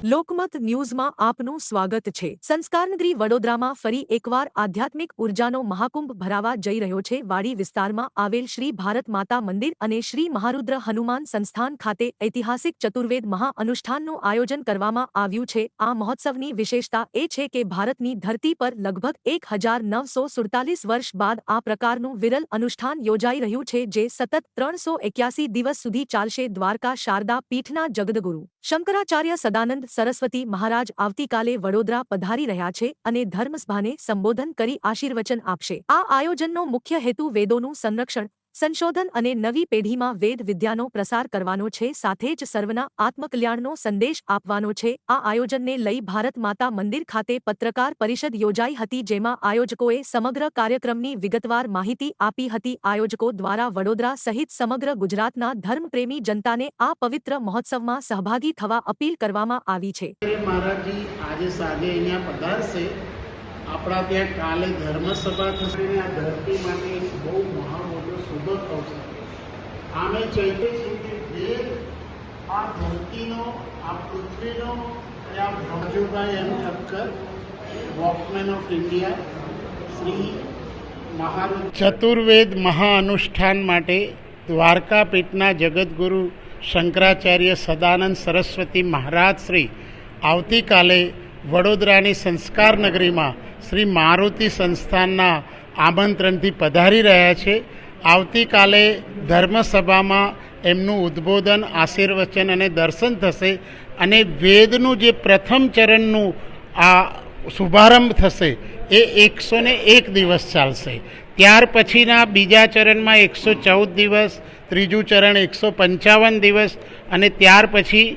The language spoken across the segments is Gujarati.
લોકમત ન્યૂઝમાં આપનું સ્વાગત છે। સંસ્કારનગરી વડોદરામાં ફરી એકવાર આધ્યાત્મિક ઉર્જાનો મહાકુંભ ભરાવા જઈ રહ્યો છે। વાડી વિસ્તારમાં આવેલ શ્રી ભારત માતા મંદિર અને શ્રી મહારુદ્ર હનુમાન સંસ્થાન ખાતે ઐતિહાસિક ચતુર્વેદ મહાઅનુષ્ઠાનનું આયોજન કરવામાં આવ્યું છે। આ મહોત્સવની વિશેષતા એ છે કે ભારતની ધરતી પર લગભગ 1947 વર્ષ બાદ આ પ્રકારનું વિરલ અનુષ્ઠાન યોજાઈ રહ્યું છે, જે સતત 381 દિવસ સુધી ચાલશે। દ્વારકા શારદા પીઠના જગદગુરુ શંકરાચાર્ય સદાનંદ સરસ્વતી મહારાજ આવતીકાલે વડોદરા પધારી રહ્યા છે અને ધર્મસભાને સંબોધન કરી આશીર્વચન આપશે। આ આયોજનનો મુખ્ય હેતુ વેદોનું સંરક્ષણ, સંશોધન અને નવી પેઢીમાં વેદ વિદ્યાનો પ્રસાર કરવાનો છે, સાથે જ સર્વના આત્મકલ્યાણનો સંદેશ આપવાનો છે। આ આયોજનને લઈ ભારત માતા મંદિર ખાતે પત્રકાર પરિષદ યોજાઈ હતી, જેમાં આયોજકોએ સમગ્ર કાર્યક્રમની વિગતવાર માહિતી આપી હતી। આયોજકો દ્વારા વડોદરા સહિત સમગ્ર ગુજરાતના ધર્મપ્રેમી જનતાને આ પવિત્ર મહોત્સવમાં સહભાગી થવા અપીલ કરવામાં આવી છે। મહારાજજી આજે સાંજે અહીંયા પધારશે। આપણા ત્યાં કાલે ધર્મસભા થશે અને આ ધરતી માટે એક બહુ મહામોટો શુભ અવસર। આમે ચાહીએ છીએ કે જે આ ધરતીનો, આ પૃથ્વીનો અને આ Rajubhai M Thakkar, walkman of India, Shri મહારુદ્ર ચતુર્વેદ મહાઅનુષ્ઠાન માટે દ્વારકા પીઠના જગતગુરુ શંકરાચાર્ય સદાનંદ સરસ્વતી મહારાજ શ્રી આવતીકાલે વડોદરાની સંસ્કાર નગરીમાં શ્રી મારુતિ સંસ્થાનના આમંત્રણથી પધારી રહ્યા છે। આવતીકાલે ધર્મસભામાં એમનું ઉદ્બોધન, આશીર્વચન અને દર્શન થશે અને વેદનું જે પ્રથમ ચરણનું આ શુભારંભ થશે એ 101 દિવસ ચાલશે। ત્યાર પછીના બીજા ચરણમાં 114 દિવસ, ત્રીજું ચરણ 155 દિવસ અને ત્યાર પછી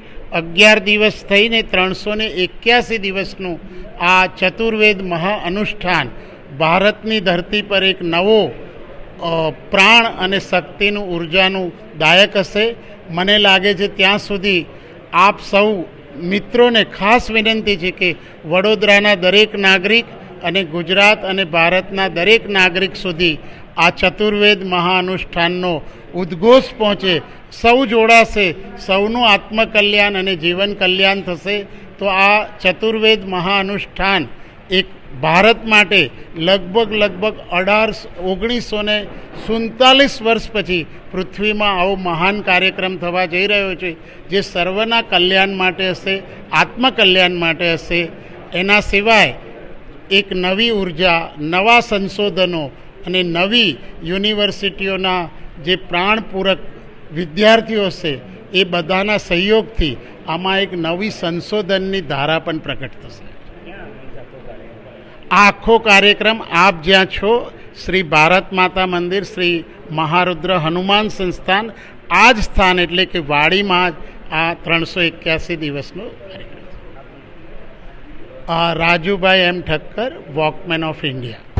11 દિવસ થઈને 381 દિવસનું આ ચતુર્વેદ મહાઅનુષ્ઠાન ભારતની ધરતી પર એક નવો પ્રાણ અને શક્તિનું ઉર્જાનું દાયક હશે। મને લાગે છે ત્યાં સુધી આપ સૌ મિત્રોને ખાસ વિનંતી છે કે વડોદરાના દરેક નાગરિક અને ગુજરાત અને ભારતના દરેક નાગરિક સુધી આ ચતુર્વેદ મહાઅનુષ્ઠાનનો ઉદ્ઘોષ પહોંચે, સૌ જોડાશે, સૌનું આત્મકલ્યાણ અને જીવન કલ્યાણ થશે। તો આ ચતુર્વેદ મહાઅનુષ્ઠાન એક ભારત માટે લગભગ 1947 વર્ષ પછી પૃથ્વીમાં આવો મહાન કાર્યક્રમ થવા જઈ રહ્યો છે, જે સર્વના કલ્યાણ માટે હશે, આત્મકલ્યાણ માટે હશે। એના સિવાય એક નવી ઉર્જા, નવા સંશોધનો અને નવી યુનિવર્સિટીઓના જે પ્રાણપૂરક વિદ્યાર્થીઓ છે એ બધાના સહયોગથી આમાં એક નવી સંશોધનની ધારા પણ પ્રગટ થશે। આ આખો કાર્યક્રમ આપ જ્યાં છો, શ્રી ભારત માતા મંદિર, શ્રી મહારુદ્ર હનુમાન સંસ્થાન, આ જ સ્થાન એટલે કે વાડીમાં જ આ 381 દિવસનો કાર્યક્રમ। Rajubhai M Thakkar, walkman of India.